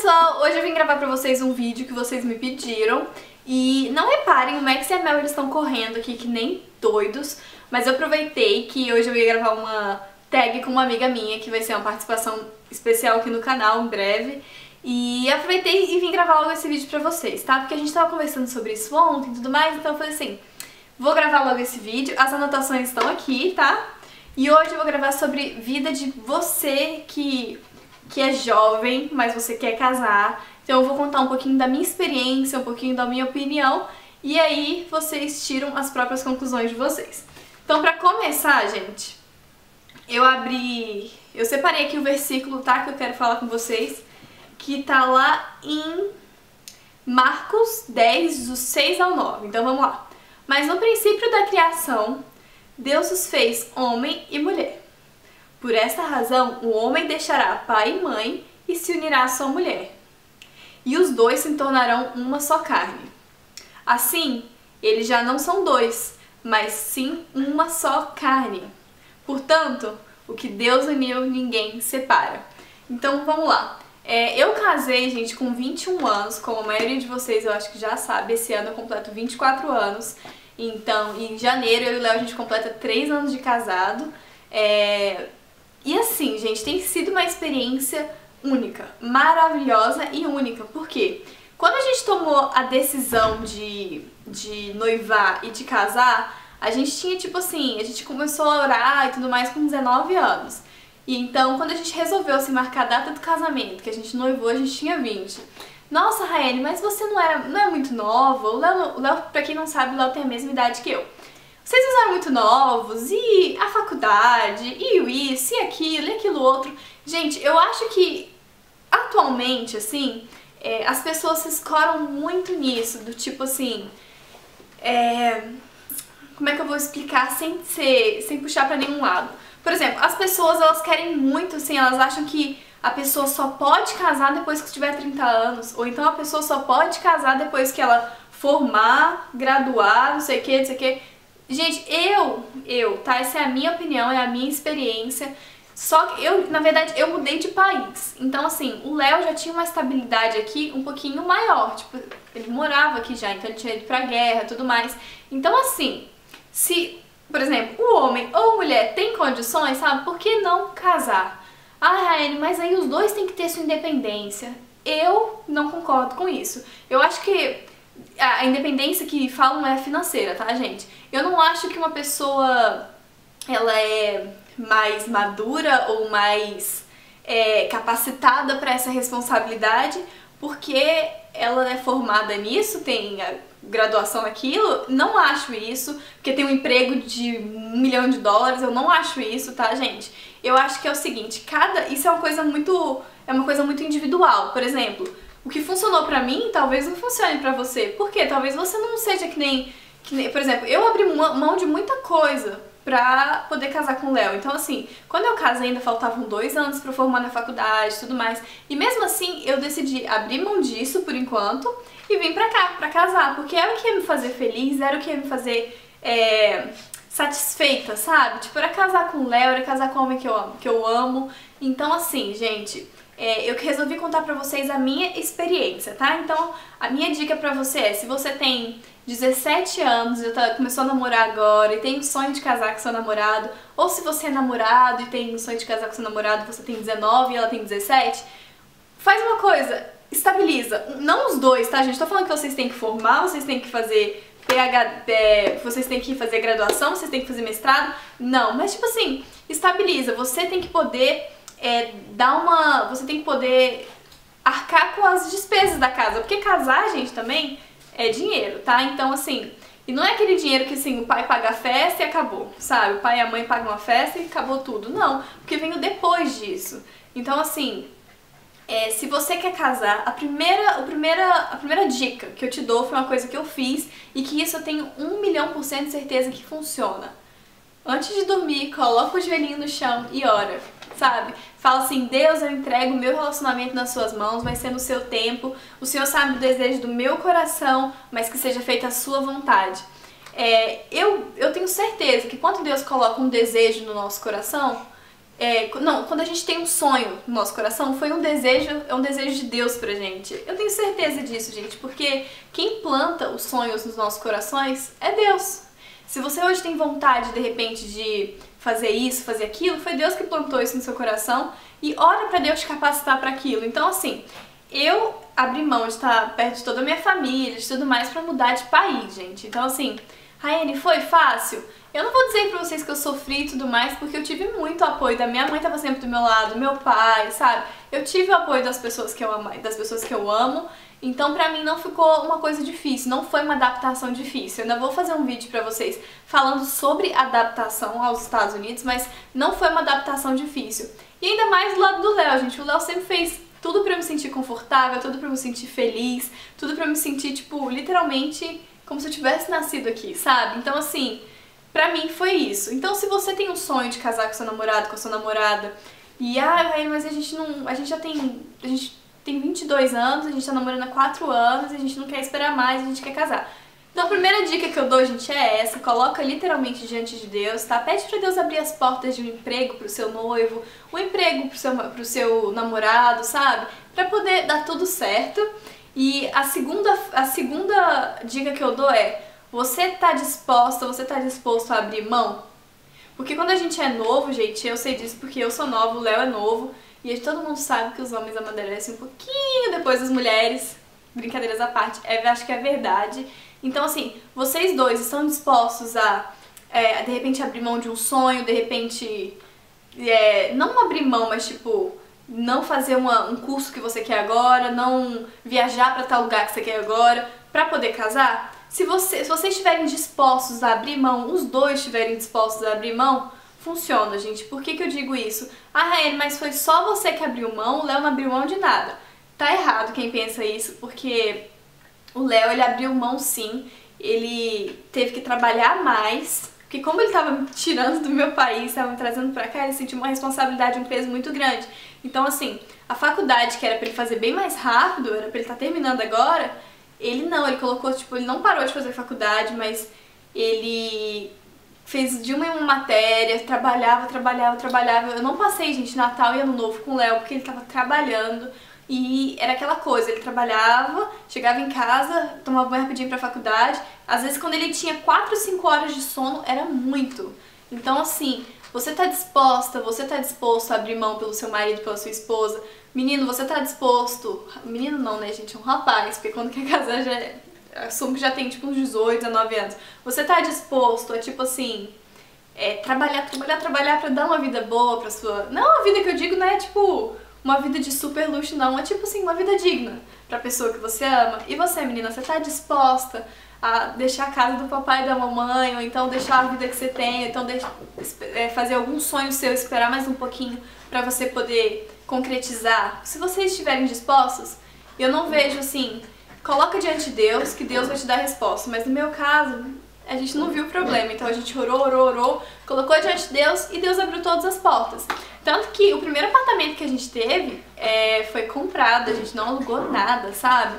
pessoal, hoje eu vim gravar pra vocês um vídeo que vocês me pediram. E não reparem, o Max e a Mel eles estão correndo aqui que nem doidos, mas eu aproveitei que hoje eu ia gravar uma tag com uma amiga minha, que vai ser uma participação especial aqui no canal em breve. E aproveitei e vim gravar logo esse vídeo pra vocês, tá? Porque a gente tava conversando sobre isso ontem e tudo mais, então eu falei assim, vou gravar logo esse vídeo, as anotações estão aqui, tá? E hoje eu vou gravar sobre vida de você que é jovem, mas você quer casar. Então eu vou contar um pouquinho da minha experiência, um pouquinho da minha opinião, e aí vocês tiram as próprias conclusões de vocês. Então pra começar, gente, eu separei aqui o versículo, tá, que eu quero falar com vocês, que tá lá em Marcos 10, do 6 ao 9. Então vamos lá. Mas no princípio da criação, Deus os fez homem e mulher. Por esta razão, o homem deixará pai e mãe e se unirá à sua mulher. E os dois se tornarão uma só carne. Assim, eles já não são dois, mas sim uma só carne. Portanto, o que Deus uniu, ninguém separa. Então, vamos lá. Eu casei, gente, com 21 anos, como a maioria de vocês eu acho que já sabe. Esse ano eu completo 24 anos. Então, em janeiro, eu e o Léo, a gente completa 3 anos de casado. E assim, gente, tem sido uma experiência única, maravilhosa e única. Por quê? Quando a gente tomou a decisão de noivar e de casar, a gente tinha, tipo assim, a gente começou a orar e tudo mais com 19 anos. E então, quando a gente resolveu assim, marcar a data do casamento, que a gente noivou, a gente tinha 20. Nossa, Raeli, mas você não é muito nova? O Léo, pra quem não sabe, o Léo tem a mesma idade que eu. Vocês não eram muito novos, e a faculdade, e o isso, e aquilo outro. Gente, eu acho que atualmente, assim, as pessoas se escoram muito nisso, do tipo assim, como é que eu vou explicar sem puxar pra nenhum lado? Por exemplo, as pessoas, elas querem muito, assim, elas acham que a pessoa só pode casar depois que tiver 30 anos, ou então a pessoa só pode casar depois que ela formar, graduar, não sei o que, não sei o que. Gente, tá? Essa é a minha opinião, é a minha experiência. Só que na verdade, eu mudei de país. Então, assim, o Léo já tinha uma estabilidade aqui um pouquinho maior. Tipo, ele morava aqui já, então ele tinha ido pra guerra e tudo mais. Então, assim, se, por exemplo, o homem ou a mulher tem condições, sabe? Por que não casar? Ah, Raeli, mas aí os dois têm que ter sua independência. Eu não concordo com isso. Eu acho que a independência que falam é financeira, tá, gente? Eu não acho que uma pessoa ela é mais madura ou mais capacitada para essa responsabilidade porque ela é formada nisso, tem a graduação naquilo. Não acho isso, porque tem um emprego de $1 milhão, eu não acho isso, tá, gente? Eu acho que é o seguinte, isso é uma coisa muito individual. Por exemplo, o que funcionou pra mim, talvez não funcione pra você. Por quê? Talvez você não seja que nem... Por exemplo, eu abri mão de muita coisa pra poder casar com o Léo. Então, assim, quando eu casei ainda faltavam 2 anos pra eu formar na faculdade e tudo mais. E mesmo assim, eu decidi abrir mão disso por enquanto e vim pra cá, pra casar. Porque era o que ia me fazer feliz, era o que ia me fazer satisfeita, sabe? Tipo, era casar com o Léo, era casar com o homem que eu amo. Então, assim, gente... eu resolvi contar pra vocês a minha experiência, tá? Então, a minha dica pra você é, se você tem 17 anos e começou a namorar agora e tem o sonho de casar com seu namorado, ou se você é namorado e tem o sonho de casar com seu namorado, você tem 19 e ela tem 17, faz uma coisa, estabiliza. Não os dois, tá, gente? Tô falando que vocês têm que formar, vocês têm que fazer vocês têm que fazer graduação, vocês têm que fazer mestrado. Não, mas tipo assim, estabiliza. Você tem que poder... você tem que poder arcar com as despesas da casa, porque casar, gente, também é dinheiro, tá? Então, assim, e não é aquele dinheiro que, assim, o pai paga a festa e acabou, sabe? O pai e a mãe pagam a festa e acabou tudo. Não, porque vem o depois disso. Então, assim, se você quer casar, a primeira dica que eu te dou foi uma coisa que eu fiz e que isso eu tenho 1 milhão % de certeza que funciona. Antes de dormir, coloca o joelhinho no chão e ora, sabe? Fala assim, Deus, eu entrego o meu relacionamento nas suas mãos, vai ser no seu tempo, o Senhor sabe o desejo do meu coração, mas que seja feita a sua vontade. Eu tenho certeza que quando Deus coloca um desejo no nosso coração, não, quando a gente tem um sonho no nosso coração, foi um desejo, é um desejo de Deus pra gente. Eu tenho certeza disso, gente, porque quem planta os sonhos nos nossos corações é Deus. Se você hoje tem vontade, de repente, de fazer isso, fazer aquilo, foi Deus que plantou isso no seu coração e ora pra Deus te capacitar para aquilo. Então, assim, eu abri mão de estar perto de toda a minha família, de tudo mais, pra mudar de país, gente. Então, assim, Raiane, foi fácil? Eu não vou dizer pra vocês que eu sofri e tudo mais, porque eu tive muito apoio da minha mãe, tava sempre do meu lado, meu pai, sabe? Eu tive o apoio das pessoas que eu amo, então pra mim não ficou uma coisa difícil, não foi uma adaptação difícil. Eu ainda vou fazer um vídeo pra vocês falando sobre adaptação aos Estados Unidos, mas não foi uma adaptação difícil. E ainda mais do lado do Léo, gente, o Léo sempre fez tudo pra eu me sentir confortável, tudo pra eu me sentir feliz, tudo pra eu me sentir, tipo, literalmente como se eu tivesse nascido aqui, sabe? Então, assim, pra mim foi isso. Então, se você tem um sonho de casar com seu namorado, com a sua namorada, e mas a gente tem 22 anos, a gente tá namorando há 4 anos, a gente não quer esperar mais, a gente quer casar. Então a primeira dica que eu dou, gente, é essa: coloca literalmente diante de Deus, tá? Pede pra Deus abrir as portas de um emprego pro seu noivo, um emprego pro seu namorado, sabe? Pra poder dar tudo certo. E a segunda dica que eu dou é: você tá disposto a abrir mão? Porque quando a gente é novo, gente, eu sei disso porque eu sou nova, o Léo é novo, e todo mundo sabe que os homens amadurecem um pouquinho depois das mulheres. Brincadeiras à parte, acho que é verdade. Então, assim, vocês dois estão dispostos a, de repente, abrir mão de um sonho, de repente, não abrir mão, mas, tipo, não fazer um curso que você quer agora, não viajar pra tal lugar que você quer agora, pra poder casar? Se vocês estiverem dispostos a abrir mão, os dois estiverem dispostos a abrir mão, funciona, gente. Por que que eu digo isso? Raeli, mas foi só você que abriu mão, o Léo não abriu mão de nada. Tá errado quem pensa isso, porque o Léo, ele abriu mão sim, ele teve que trabalhar mais, porque como ele tava me tirando do meu país, tava me trazendo pra cá, ele sentiu uma responsabilidade, um peso muito grande. Então, assim, a faculdade que era pra ele fazer bem mais rápido, era pra ele estar terminando agora, ele colocou, tipo, ele não parou de fazer faculdade, mas ele fez de uma em uma matéria, trabalhava. Eu não passei, gente, Natal e Ano Novo com o Léo, porque ele tava trabalhando. E era aquela coisa, ele trabalhava, chegava em casa, tomava banho rapidinho pra faculdade. Às vezes quando ele tinha 4 ou 5 horas de sono, era muito. Então, assim, você tá disposto a abrir mão pelo seu marido, pela sua esposa? Menino, você tá disposto... Menino não, né, gente? É um rapaz, porque quando quer casar assumo que já tem, tipo, uns 18, 19 anos. Você tá disposto a, tipo assim, trabalhar pra dar uma vida boa pra sua... Não, a vida que eu digo não é, tipo... uma vida de super luxo, não. É tipo assim, uma vida digna pra pessoa que você ama. E você, menina, você tá disposta a deixar a casa do papai e da mamãe, ou então deixar a vida que você tem, ou então fazer algum sonho seu, esperar mais um pouquinho pra você poder concretizar? Se vocês estiverem dispostos, eu não vejo assim, coloca diante de Deus, que Deus vai te dar a resposta. Mas no meu caso, a gente não viu o problema, então a gente orou, colocou diante de Deus e Deus abriu todas as portas. Tanto que o primeiro apartamento que a gente teve foi comprado, a gente não alugou nada, sabe?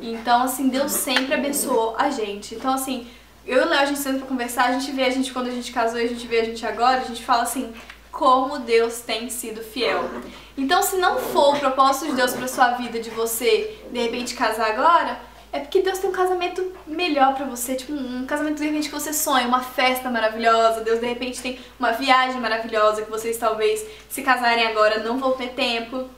Então, assim, Deus sempre abençoou a gente. Então, assim, eu e o Léo, a gente senta pra conversar, a gente vê a gente quando a gente casou e a gente vê a gente agora, a gente fala assim, como Deus tem sido fiel. Então, se não for o propósito de Deus pra sua vida, de você, de repente, casar agora, é porque Deus tem um casamento melhor pra você, tipo um casamento de repente que você sonha, uma festa maravilhosa. Deus de repente tem uma viagem maravilhosa que vocês talvez se casarem agora não vão ter tempo.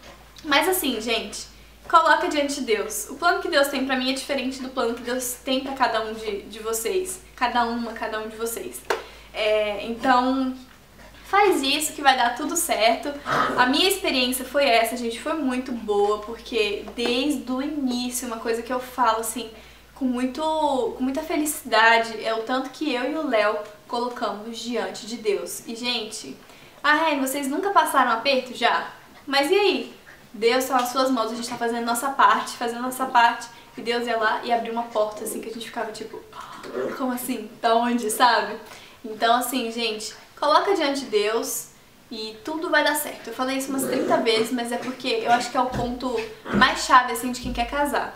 Mas assim, gente, coloca diante de Deus. O plano que Deus tem pra mim é diferente do plano que Deus tem pra cada um de vocês. Cada um de vocês. Então... faz isso que vai dar tudo certo. A minha experiência foi essa, gente, foi muito boa, porque desde o início, uma coisa que eu falo assim, com muita felicidade, é o tanto que eu e o Léo colocamos diante de Deus. E, gente, vocês nunca passaram aperto já? Mas e aí? Deus tá nas suas mãos, a gente tá fazendo nossa parte, e Deus ia lá e abriu uma porta, assim, que a gente ficava tipo, como assim? Da onde, sabe? Então, assim, gente... coloca diante de Deus e tudo vai dar certo. Eu falei isso umas 30 vezes, mas é porque eu acho que é o ponto mais chave, assim, de quem quer casar.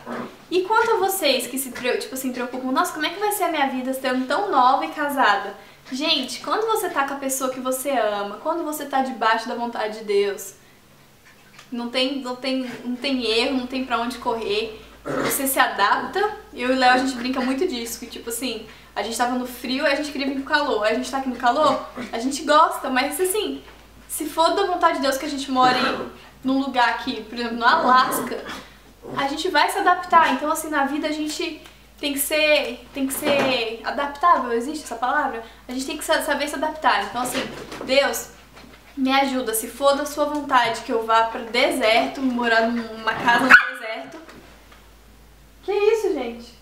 E quanto a vocês que se preocupam, nossa, como é que vai ser a minha vida sendo tão nova e casada? Gente, quando você tá com a pessoa que você ama, quando você tá debaixo da vontade de Deus, não tem erro, não tem pra onde correr. Você se adapta. Eu e o Léo, a gente brinca muito disso, que tipo assim, a gente tava no frio e a gente queria vir pro calor. Aí a gente tá aqui no calor, a gente gosta, mas assim, se for da vontade de Deus que a gente more num lugar aqui, por exemplo, no Alasca, a gente vai se adaptar. Então assim, na vida a gente tem que ser adaptável, existe essa palavra? A gente tem que saber se adaptar. Então assim, Deus, me ajuda, se for da sua vontade que eu vá pro deserto, morar numa casa no deserto. Que isso, gente?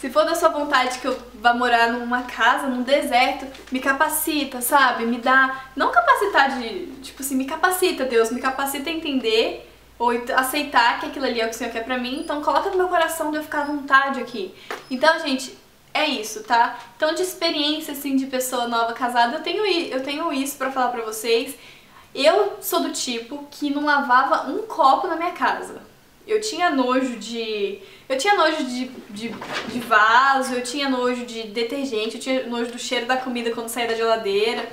Se for da sua vontade que eu vá morar numa casa, num deserto, me capacita, sabe? Me dá... Não capacitar de... Tipo assim, me capacita, Deus. Me capacita a entender ou aceitar que aquilo ali é o que o Senhor quer pra mim. Então coloca no meu coração de eu ficar à vontade aqui. Então, gente, é isso, tá? Então, de experiência, assim, de pessoa nova casada, eu tenho isso pra falar pra vocês. Eu sou do tipo que não lavava um copo na minha casa. Eu tinha nojo de vaso, eu tinha nojo de detergente, eu tinha nojo do cheiro da comida quando saía da geladeira.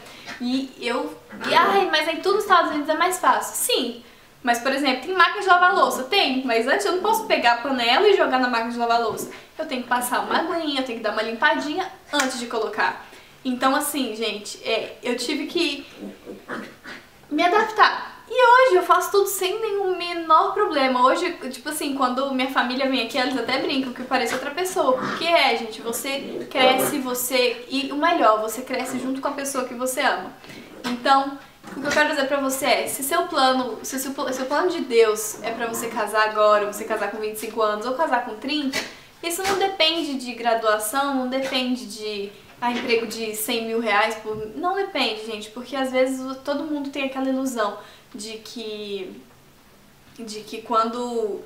Mas aí tudo nos Estados Unidos é mais fácil. Sim, mas por exemplo, tem máquina de lavar louça? Tem, mas antes eu não posso pegar a panela e jogar na máquina de lavar louça. Eu tenho que passar uma aguinha, eu tenho que dar uma limpadinha antes de colocar. Então assim, gente, eu tive que me adaptar. E hoje eu faço tudo sem nenhum menor problema. Hoje, tipo assim, quando minha família vem aqui, eles até brincam que eu pareço outra pessoa. Porque gente, você cresce, e o melhor, você cresce junto com a pessoa que você ama. Então, o que eu quero dizer pra você é, se seu plano de Deus é pra você casar agora, você casar com 25 anos ou casar com 30, isso não depende de graduação, não depende de emprego de 100 mil reais por... Não depende, gente, porque às vezes todo mundo tem aquela ilusão de que quando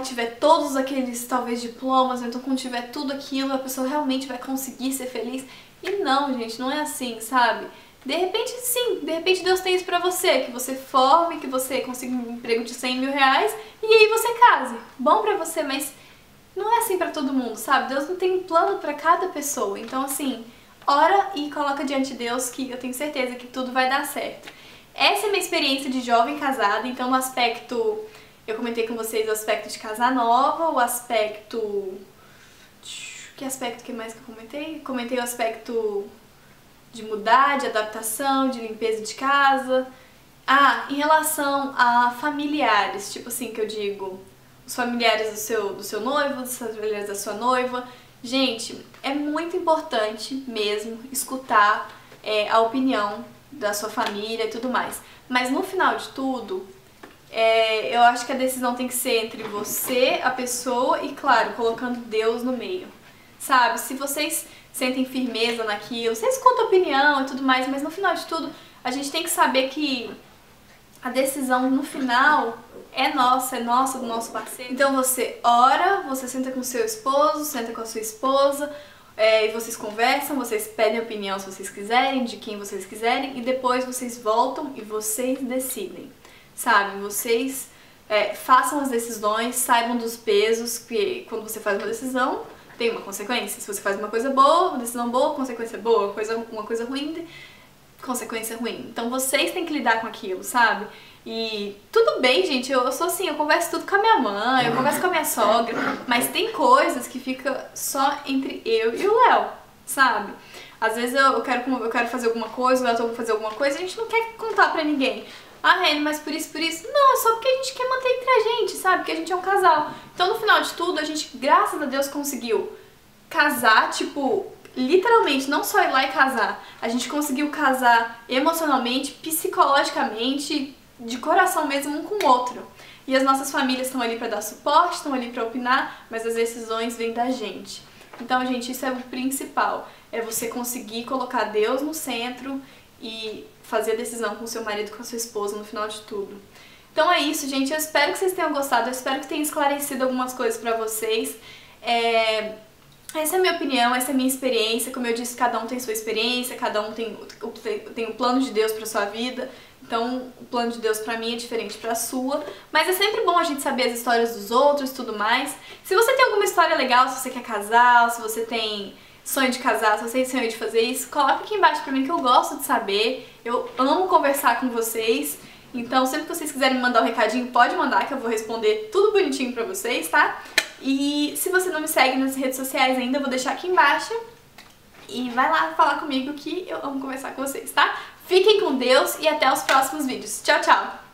tiver todos aqueles, talvez, diplomas, ou então quando tiver tudo aquilo, a pessoa realmente vai conseguir ser feliz. E não, gente, não é assim, sabe? De repente, sim, de repente Deus tem isso pra você, que você forme, que você consiga um emprego de 100 mil reais e aí você case. Bom pra você, mas não é assim pra todo mundo, sabe? Deus não tem um plano pra cada pessoa. Então, assim, ora e coloca diante de Deus que eu tenho certeza que tudo vai dar certo. Essa é a minha experiência de jovem casada, então no aspecto, eu comentei com vocês o aspecto de casar nova, o aspecto... Que aspecto que mais que eu comentei? Comentei o aspecto de mudar, de adaptação, de limpeza de casa. Em relação a familiares, tipo assim, que eu digo, os familiares do seu noivo, os familiares da sua noiva. Gente, é muito importante mesmo escutar a opinião da sua família e tudo mais. Mas no final de tudo, eu acho que a decisão tem que ser entre você, a pessoa e, claro, colocando Deus no meio. Sabe? Se vocês sentem firmeza naquilo, você escuta a opinião e tudo mais, mas no final de tudo, a gente tem que saber que a decisão no final é nossa, do nosso parceiro. Então você ora, você senta com o seu esposo, senta com a sua esposa, e vocês conversam, vocês pedem opinião se vocês quiserem, de quem vocês quiserem, e depois vocês voltam e vocês decidem, sabe? Vocês façam as decisões, saibam dos pesos, que quando você faz uma decisão, tem uma consequência. Se você faz uma coisa boa, uma decisão boa, consequência boa, uma coisa ruim, consequência ruim. Então vocês têm que lidar com aquilo, sabe? E tudo bem, gente, eu sou assim, eu converso tudo com a minha mãe, eu converso com a minha sogra, mas tem coisas que fica só entre eu e o Léo, sabe? Às vezes eu quero fazer alguma coisa, o Léo vai fazer alguma coisa, a gente não quer contar pra ninguém. Reni, mas por isso... Não, é só porque a gente quer manter entre a gente, sabe? Porque a gente é um casal. Então, no final de tudo, a gente, graças a Deus, conseguiu casar, tipo, literalmente, não só ir lá e casar. A gente conseguiu casar emocionalmente, psicologicamente, de coração mesmo, um com o outro. E as nossas famílias estão ali pra dar suporte, estão ali pra opinar, mas as decisões vêm da gente. Então, gente, isso é o principal. É você conseguir colocar Deus no centro e fazer a decisão com o seu marido, com a sua esposa no final de tudo. Então é isso, gente. Eu espero que vocês tenham gostado. Eu espero que tenha esclarecido algumas coisas pra vocês. Essa é a minha opinião, essa é a minha experiência. Como eu disse, cada um tem sua experiência, cada um tem o plano de Deus pra sua vida. Então, o plano de Deus pra mim é diferente pra sua. Mas é sempre bom a gente saber as histórias dos outros e tudo mais. Se você tem alguma história legal, se você quer casar, se você tem sonho de casar, se você tem sonho de fazer isso, coloca aqui embaixo pra mim que eu gosto de saber. Eu amo conversar com vocês. Então, sempre que vocês quiserem me mandar um recadinho, pode mandar que eu vou responder tudo bonitinho pra vocês, tá? E se você não me segue nas redes sociais ainda, eu vou deixar aqui embaixo. E vai lá falar comigo que eu amo conversar com vocês, tá? Fiquem com Deus e até os próximos vídeos. Tchau, tchau!